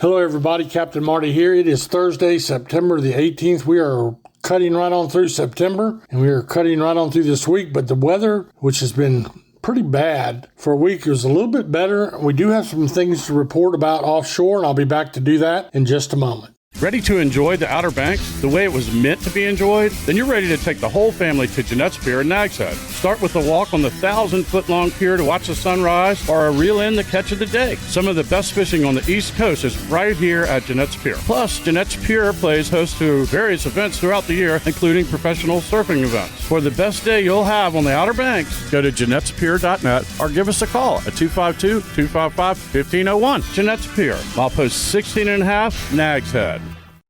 Hello everybody, Captain Marty here. It is Thursday, September the 18th. We are cutting right on through September, and we are cutting right on through this week, but the weather, which has been pretty bad for a week, is a little bit better. We do have some things to report about offshore, and I'll be back to do that in just a moment. Ready to enjoy the Outer Banks the way it was meant to be enjoyed? Then you're ready to take the whole family to Jeanette's Pier in Nags Head. Start with a walk on the 1,000-foot-long pier to watch the sunrise or a reel in the catch of the day. Some of the best fishing on the East Coast is right here at Jeanette's Pier. Plus, Jeanette's Pier plays host to various events throughout the year, including professional surfing events. For the best day you'll have on the Outer Banks, go to Jeanette'sPier.net or give us a call at 252-255-1501. Jeanette's Pier, milepost 16.5, Nags Head.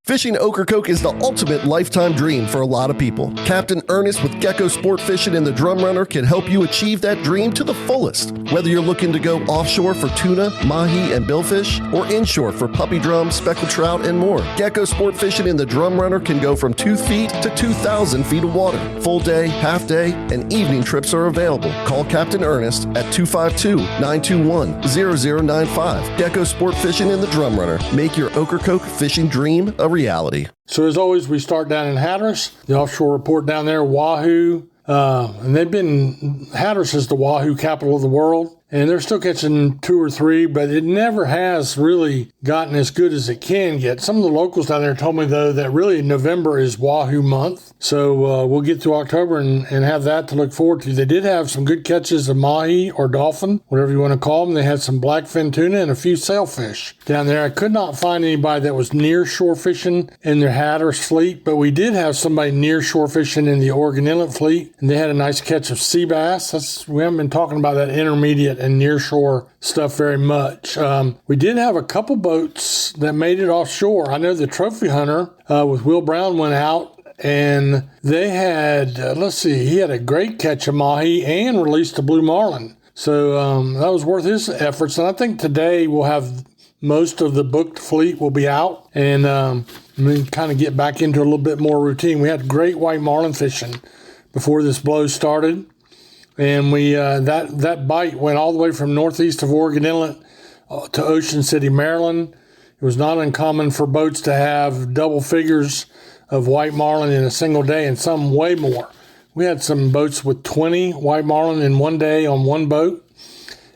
Fishing Ocracoke is the ultimate lifetime dream for a lot of people. Captain Ernest with Gecko Sport Fishing and the Drum Runner can help you achieve that dream to the fullest. Whether you're looking to go offshore for tuna, mahi, and billfish, or inshore for puppy drum, speckled trout, and more, Gecko Sport Fishing and the Drum Runner can go from 2 feet to 2,000 feet of water. Full day, half day, and evening trips are available. Call Captain Ernest at 252-921-0095. Gecko Sport Fishing and the Drum Runner. Make your Ocracoke fishing dream a reality. So as always, we start down in Hatteras, the offshore report down there, Wahoo. And Hatteras is the Wahoo capital of the world, and they're still catching 2 or 3, but it never has really gotten as good as it can get. Some of the locals down there told me, though, that really November is Wahoo month. So we'll get through October and have that to look forward to. They did have some good catches of mahi or dolphin, whatever you want to call them. They had some blackfin tuna and a few sailfish down there. I could not find anybody that was near shore fishing in their Hatteras fleet, but we did have somebody near shore fishing in the Oregon Inlet fleet, and they had a nice catch of sea bass. We haven't been talking about that intermediate and near shore stuff very much. We did have a couple boats that made it offshore. I know the Trophy Hunter with Will Brown went out, and they had, he had a great catch of mahi and released a blue marlin. So that was worth his efforts. And I think today we'll have most of the booked fleet will be out, and we kind of get back into a little bit more routine. We had great white marlin fishing before this blow started. And we that bite went all the way from northeast of Oregon Inlet to Ocean City, Maryland. It was not uncommon for boats to have double figures of white marlin in a single day, and some way more. We had some boats with 20 white marlin in one day on one boat.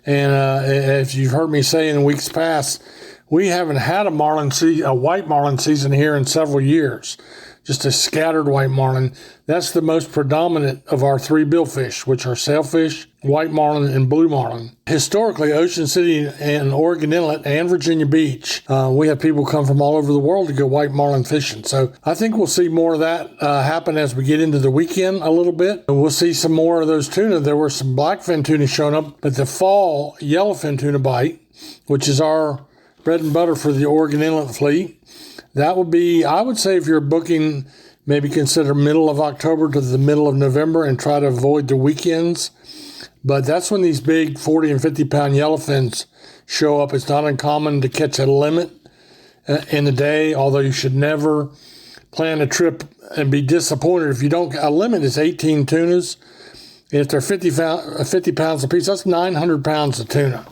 And as you've heard me say in weeks past, we haven't had a white marlin season here in several years. Just a scattered white marlin. That's the most predominant of our 3 billfish, which are sailfish, white marlin, and blue marlin. Historically, Ocean City and Oregon Inlet and Virginia Beach, we have people come from all over the world to go white marlin fishing. So I think we'll see more of that happen as we get into the weekend a little bit. And we'll see some more of those tuna. There were some blackfin tuna showing up, but the fall yellowfin tuna bite, which is our bread and butter for the Oregon Inlet fleet, that would be, I would say, if you're booking, maybe consider middle of October to the middle of November and try to avoid the weekends. But that's when these big 40 and 50-pound yellowfins show up. It's not uncommon to catch a limit in the day, although you should never plan a trip and be disappointed if you don't. A limit is 18 tunas. And if they're 50 pounds a piece, that's 900 pounds of tuna.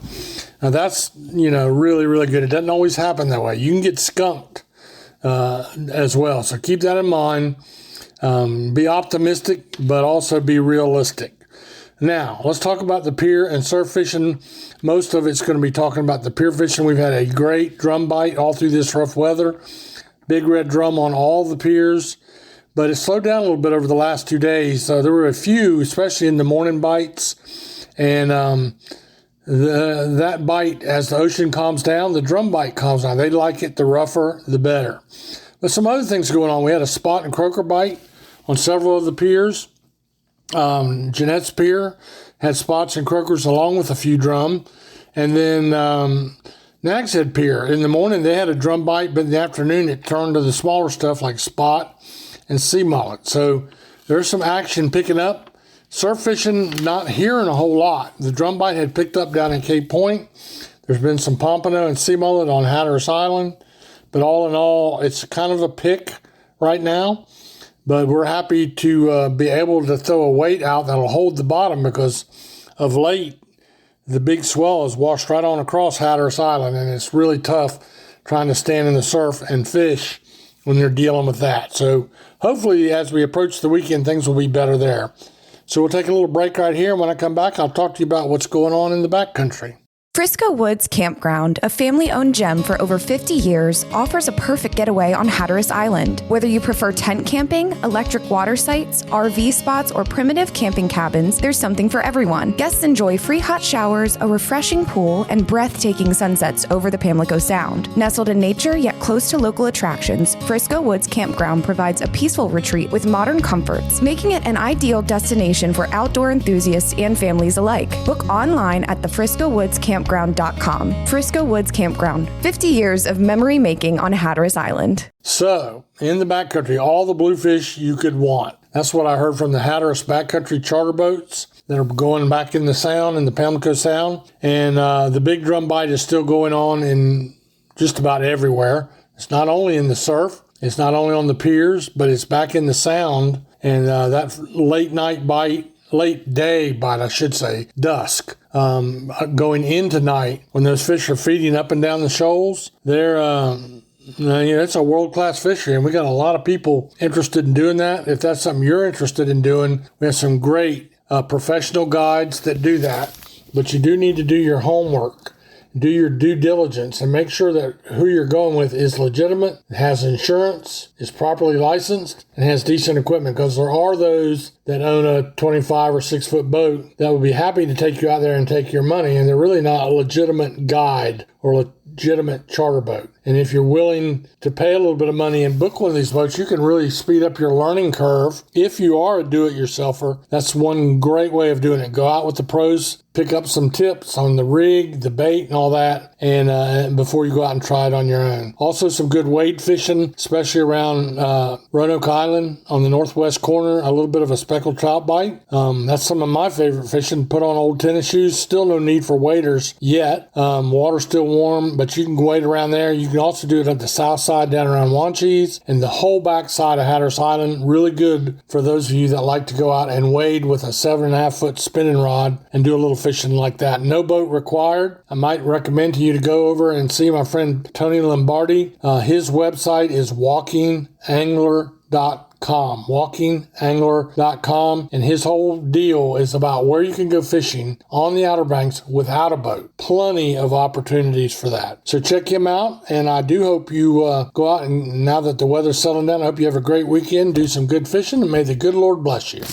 Now that's, really, really good. It doesn't always happen that way. You can get skunked as well. So keep that in mind. Be optimistic, but also be realistic. Now, let's talk about the pier and surf fishing. Most of it's going to be talking about the pier fishing. We've had a great drum bite all through this rough weather. Big red drum on all the piers, but it slowed down a little bit over the last 2 days. So there were a few, especially in the morning bites, and that bite, as the ocean calms down, the drum bite calms down. They like it, the rougher, the better. But some other things going on. We had a spot and croaker bite on several of the piers. Jeanette's Pier had spots and croakers along with a few drum. And then Nags Head Pier, in the morning they had a drum bite, but in the afternoon it turned to the smaller stuff like spot and sea mullet. So there's some action picking up. Surf fishing, not hearing a whole lot. The drum bite had picked up down in Cape Point. There's been some pompano and sea mullet on Hatteras Island. But all in all, it's kind of a pick right now. But we're happy to be able to throw a weight out that'll hold the bottom, because of late, the big swell has washed right on across Hatteras Island, and it's really tough trying to stand in the surf and fish when they're dealing with that. So hopefully as we approach the weekend, things will be better there. So we'll take a little break right here. When I come back, I'll talk to you about what's going on in the backcountry. Frisco Woods Campground, a family-owned gem for over 50 years, offers a perfect getaway on Hatteras Island. Whether you prefer tent camping, electric water sites, RV spots, or primitive camping cabins, there's something for everyone. Guests enjoy free hot showers, a refreshing pool, and breathtaking sunsets over the Pamlico Sound. Nestled in nature yet close to local attractions, Frisco Woods Campground provides a peaceful retreat with modern comforts, making it an ideal destination for outdoor enthusiasts and families alike. Book online at the Frisco Woods Campground.com. Frisco Woods Campground, 50 years of memory making on Hatteras Island. So, in the backcountry, all the bluefish you could want. That's what I heard from the Hatteras backcountry charter boats that are going back in the Sound, in the Pamlico Sound. And the big drum bite is still going on in just about everywhere. It's not only in the surf, it's not only on the piers, but it's back in the Sound. And that late day bite, I should say, dusk, going into night, when those fish are feeding up and down the shoals, it's a world-class fishery, and we got a lot of people interested in doing that. If that's something you're interested in doing, we have some great professional guides that do that, but you do need to do your homework. Do your due diligence and make sure that who you're going with is legitimate, has insurance, is properly licensed, and has decent equipment, because there are those that own a 25 or 6 foot boat that would be happy to take you out there and take your money, and they're really not a legitimate guide or legitimate charter boat. And if you're willing to pay a little bit of money and book one of these boats, you can really speed up your learning curve. If you are a do-it-yourselfer, that's one great way of doing it. Go out with the pros, pick up some tips on the rig, the bait, and all that, and before you go out and try it on your own. Also, some good wade fishing, especially around Roanoke Island on the northwest corner. A little bit of a speckled trout bite. That's some of my favorite fishing. Put on old tennis shoes. Still no need for waders yet. Water's still warm, but you can wade around there. You can also do it at the south side down around Wanchese and the whole back side of Hatteras Island. Really good for those of you that like to go out and wade with a 7.5 foot spinning rod and do a little fishing like that. No boat required. I might recommend to you to go over and see my friend Tony Lombardi. His website is walkingangler.com, and his whole deal is about where you can go fishing on the Outer Banks without a boat. Plenty of opportunities for that. So check him out, and I do hope you go out, and now that the weather's settling down, I hope you have a great weekend, do some good fishing, and may the good Lord bless you.